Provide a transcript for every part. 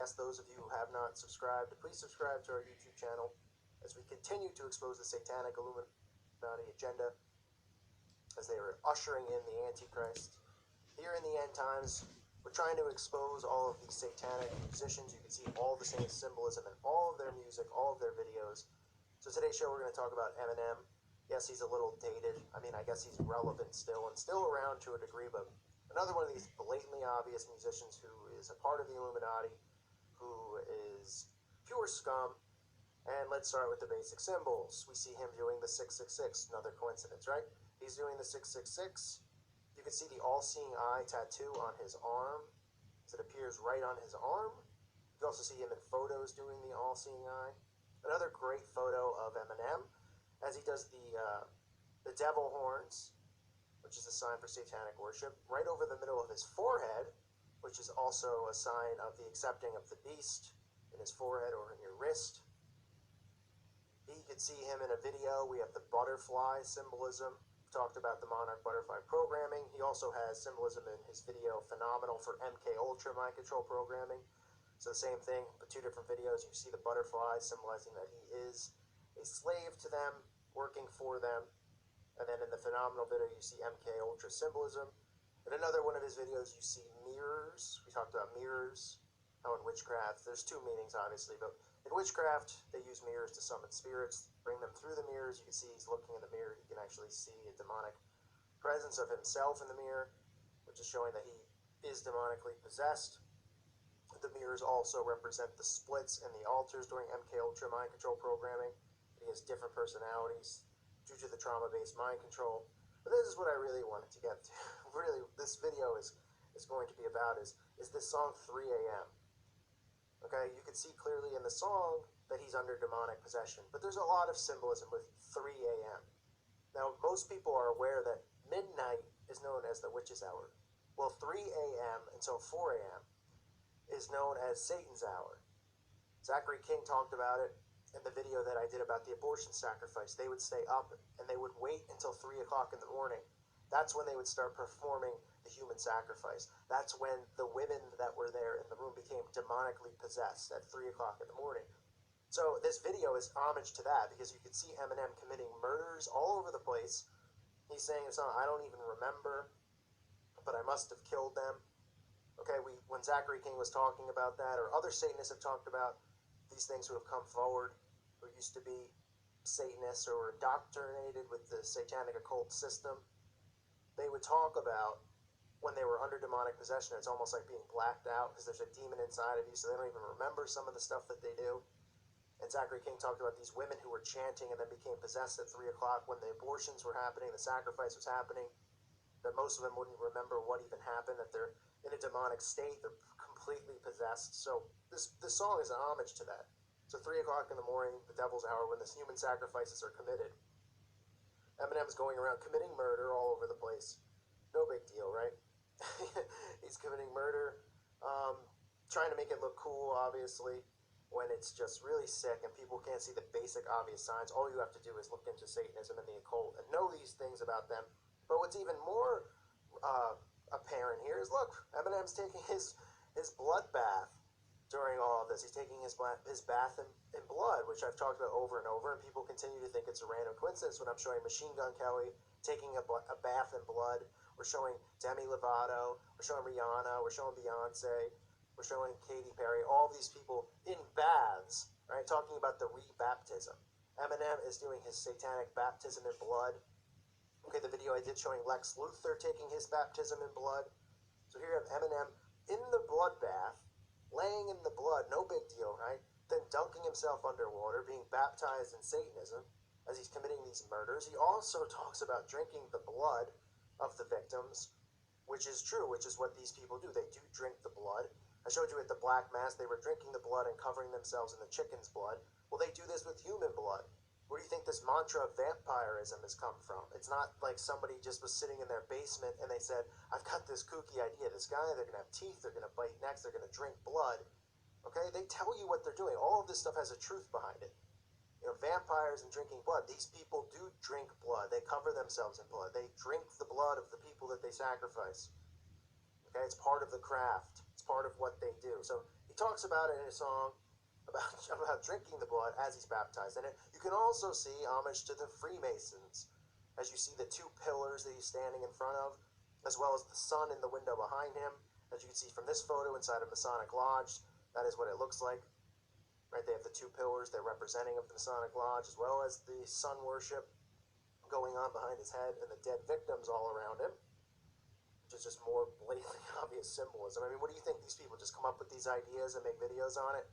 ask those of you who have not subscribed to please subscribe to our YouTube channel as we continue to expose the satanic Illuminati agenda as they are ushering in the Antichrist. Here in the end times, we're trying to expose all of these satanic musicians. You can see all the same symbolism in all of their music, all of their videos. So today's show, we're going to talk about Eminem. Yes, he's a little dated. I mean, I guess he's relevant still and still around to a degree, but another one of these blatantly obvious musicians who is a part of the Illuminati, who is pure scum. And let's start with the basic symbols. We see him doing the 666, another coincidence, right? He's doing the 666. You can see the all-seeing eye tattoo on his arm, as it appears right on his arm. You can also see him in photos doing the all-seeing eye. Another great photo of Eminem, as he does the devil horns, which is a sign for satanic worship, right over the middle of his forehead, which is also a sign of the accepting of the beast in his forehead or in your wrist. You can see him in a video. We have the butterfly symbolism. We talked about the monarch butterfly programming. He also has symbolism in his video Phenomenal for MK Ultra mind control programming. So the same thing, but two different videos. You see the butterfly symbolizing that he is a slave to them, working for them. And then in the Phenomenal video, you see MK Ultra symbolism. In another one of his videos, you see mirrors. We talked about mirrors. How in witchcraft, there's two meanings, obviously, but in witchcraft, they use mirrors to summon spirits, bring them through the mirrors. You can see he's looking in the mirror. You can actually see a demonic presence of himself in the mirror, which is showing that he is demonically possessed. The mirrors also represent the splits and the altars during MK Ultra mind control programming. He has different personalities due to the trauma-based mind control. But this is what I really wanted to get to. Really, this video is going to be about is this song 3 a.m. Okay, you can see clearly in the song that he's under demonic possession, but there's a lot of symbolism with 3 a.m. Now, most people are aware that midnight is known as the witch's hour. Well, 3 a.m. until 4 a.m. is known as Satan's hour. Zachary King talked about it in the video that I did about the abortion sacrifice. They would stay up and they would wait until 3 o'clock in the morning. That's when they would start performing the human sacrifice. That's when the women that were there in the room became demonically possessed at 3 o'clock in the morning. So this video is homage to that, because you can see Eminem committing murders all over the place. He's saying in a song, I don't even remember, but I must have killed them. Okay, when Zachary King was talking about that, or other Satanists have talked about these things who have come forward, who used to be Satanists or were indoctrinated with the satanic occult system, they would talk about when they were under demonic possession. It's almost like being blacked out because there's a demon inside of you, so they don't even remember some of the stuff that they do. And Zachary King talked about these women who were chanting and then became possessed at 3 o'clock when the abortions were happening, the sacrifice was happening, that most of them wouldn't remember what even happened, that they're in a demonic state, they're completely possessed. So this song is an homage to that. So 3 o'clock in the morning, the devil's hour, when the human sacrifices are committed. Eminem's going around committing murder all over the place. No big deal, right? He's committing murder, trying to make it look cool, obviously, when it's just really sick and people can't see the basic obvious signs. All you have to do is look into Satanism and the occult and know these things about them. But what's even more apparent here is, look, Eminem's taking his blood bath during all of this. He's taking his bath in blood, which I've talked about over and over, and people continue to think it's a random coincidence when I'm showing Machine Gun Kelly taking a bath in blood. We're showing Demi Lovato, we're showing Rihanna, we're showing Beyonce, we're showing Katy Perry, all of these people in baths, right, talking about the re-baptism. Eminem is doing his satanic baptism in blood. Okay, the video I did showing Lex Luthor taking his baptism in blood. So here you have Eminem in the blood bath, laying in the blood, no big deal, right? Then dunking himself underwater, being baptized in Satanism as he's committing these murders. He also talks about drinking the blood of the victims, which is true, which is what these people do. They do drink the blood. I showed you at the Black Mass, they were drinking the blood and covering themselves in the chicken's blood. Well, they do this with human blood. Where do you think this mantra of vampirism has come from? It's not like somebody just was sitting in their basement and they said, I've got this kooky idea. This guy, they're going to have teeth, they're going to bite necks, they're going to drink blood. Okay, they tell you what they're doing. All of this stuff has a truth behind it. You know, vampires and drinking blood. These people do drink blood. They cover themselves in blood. They drink the blood of the people that they sacrifice. Okay, it's part of the craft. It's part of what they do. So he talks about it in a song about drinking the blood as he's baptized in it. You can also see homage to the Freemasons, as you see the two pillars that he's standing in front of, as well as the sun in the window behind him. As you can see from this photo inside a Masonic Lodge, that is what it looks like. Right, they have the two pillars, they're representing of the Masonic Lodge, as well as the sun worship going on behind his head and the dead victims all around him, which is just more blatantly obvious symbolism. I mean, what do you think? These people just come up with these ideas and make videos on it?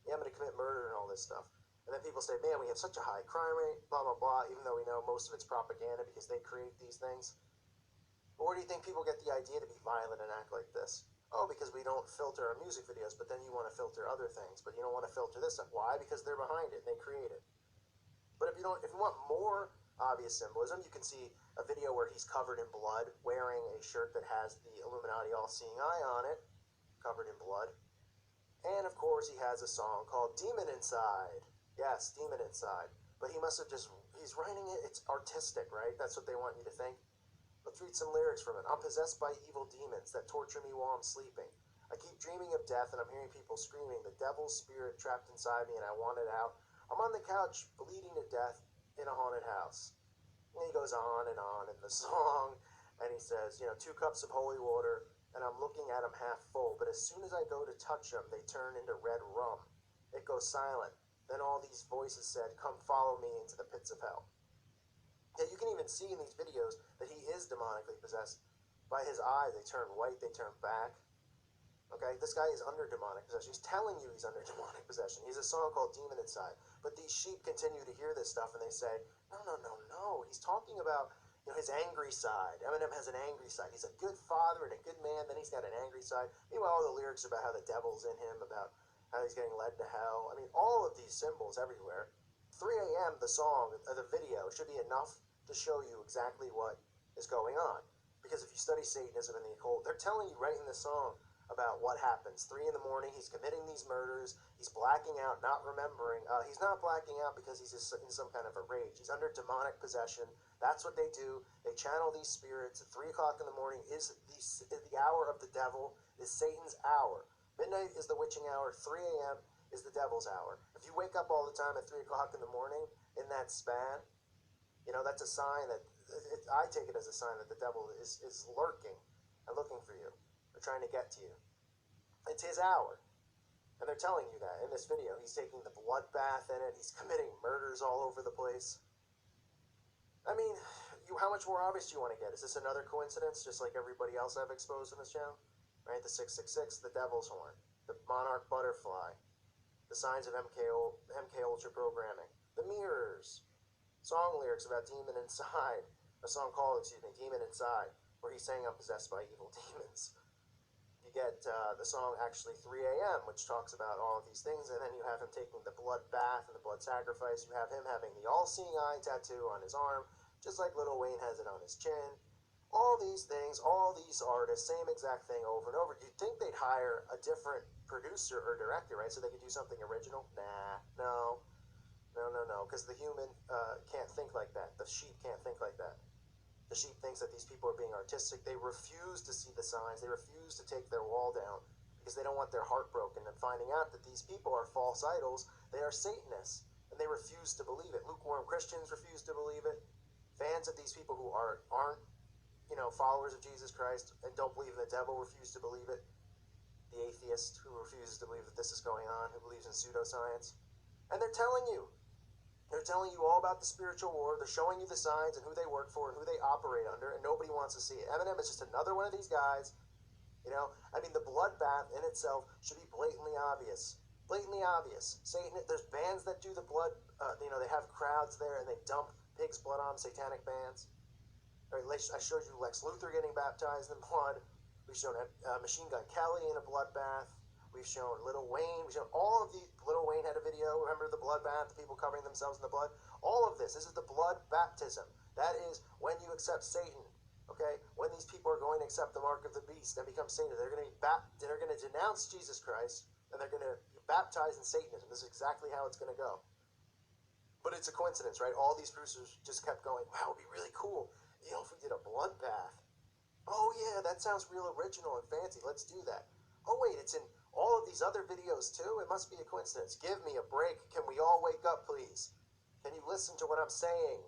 Yeah, I'm going to commit murder and all this stuff. And then people say, man, we have such a high crime rate, blah, blah, blah, even though we know most of it's propaganda because they create these things. But where do you think people get the idea to be violent and act like this? Oh, because we don't filter our music videos, but then you want to filter other things, but you don't want to filter this stuff. Why? Because they're behind it and they create it. But if you want more obvious symbolism, you can see a video where he's covered in blood, wearing a shirt that has the Illuminati all-seeing eye on it, covered in blood. And of course, he has a song called Demon Inside. Yes, Demon Inside. But he must have he's writing it, it's artistic, right? That's what they want you to think. Let's read some lyrics from it. I'm possessed by evil demons that torture me while I'm sleeping. I keep dreaming of death and I'm hearing people screaming, the devil's spirit trapped inside me and I want it out. I'm on the couch bleeding to death in a haunted house. And he goes on in the song and he says, 2 cups of holy water and I'm looking at them half full, but as soon as I go to touch them, they turn into red rum. It goes silent. Then all these voices said, come follow me into the pits of hell. Yeah, you can even see in these videos that he is demonically possessed. By his eyes, they turn white, they turn back. Okay, this guy is under demonic possession. He's telling you he's under demonic possession. He has a song called Demon Inside. But these sheep continue to hear this stuff and they say, no. He's talking about his angry side. Eminem has an angry side. He's a good father and a good man. Then he's got an angry side. Meanwhile, all the lyrics about how the devil's in him, about how he's getting led to hell. I mean, all of these symbols everywhere. 3 a.m., the song, the video, should be enough to show you exactly what is going on. Because if you study Satanism and the occult, they're telling you right in the song about what happens. 3 in the morning, he's committing these murders, he's blacking out, not remembering. He's not blacking out because he's just in some kind of a rage. He's under demonic possession. That's what they do. They channel these spirits. At 3 o'clock in the morning is the hour of the devil, is Satan's hour. Midnight is the witching hour. 3 a.m. is the devil's hour. If you wake up all the time at 3 o'clock in the morning in that span, that's a sign that, I take it as a sign that the devil is lurking and looking for you. They're trying to get to you. It's his hour. And they're telling you that in this video. He's taking the blood bath in it. He's committing murders all over the place. I mean, how much more obvious do you want to get? Is this another coincidence, just like everybody else I've exposed in this channel? Right? The 666, the devil's horn, the monarch butterfly, the signs of MK Ultra programming, the mirrors, song lyrics about Demon Inside, a song called, Demon Inside, where he's saying I'm possessed by evil demons. You get the song actually 3 a.m., which talks about all of these things, and then you have him taking the blood bath and the blood sacrifice. You have him having the all-seeing eye tattoo on his arm, just like Lil Wayne has it on his chin. All these things, all these artists, same exact thing over and over. You'd think they'd hire a different producer or director, right, so they could do something original? Nah, no, because the human can't think like that. The sheep can't think like that. The sheep thinks that these people are being artistic. They refuse to see the signs. They refuse to take their wall down because they don't want their heart broken and finding out that these people are false idols. They are Satanists, and they refuse to believe it. Lukewarm Christians refuse to believe it. Fans of these people who aren't followers of Jesus Christ and don't believe in the devil refuse to believe it. The atheist who refuses to believe that this is going on, who believes in pseudoscience. And they're telling you all about the spiritual war. They're showing you the signs and who they work for and who they operate under, and nobody wants to see it. Eminem is just another one of these guys. The bloodbath in itself should be blatantly obvious. Blatantly obvious. There's bands that do the blood, they have crowds there and they dump pig's blood on them, satanic bands. I showed you Lex Luthor getting baptized in blood. We've shown Machine Gun Kelly in a bloodbath. We've shown Lil Wayne. We've shown all of these. Lil Wayne had a video. Remember the bloodbath, the people covering themselves in the blood? All of this. This is the blood baptism. That is when you accept Satan. Okay? When these people are going to accept the mark of the beast and become Satan, they're going to denounce Jesus Christ and they're going to be baptized in Satanism. This is exactly how it's going to go. But it's a coincidence, right? All these producers just kept going, wow, it'd be really cool if we did a bloodbath. Oh yeah, that sounds real original and fancy. Let's do that. Oh wait, it's in all of these other videos too? It must be a coincidence. Give me a break. Can we all wake up, please? Can you listen to what I'm saying?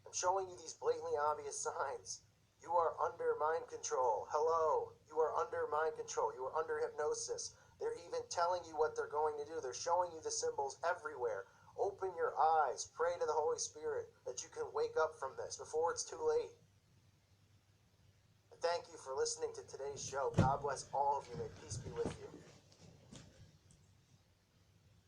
I'm showing you these blatantly obvious signs. You are under mind control. Hello. You are under mind control. You are under hypnosis. They're even telling you what they're going to do. They're showing you the symbols everywhere. Open your eyes. Pray to the Holy Spirit that you can wake up from this before it's too late. Thank you for listening to today's show. God bless all of you. May peace be with you.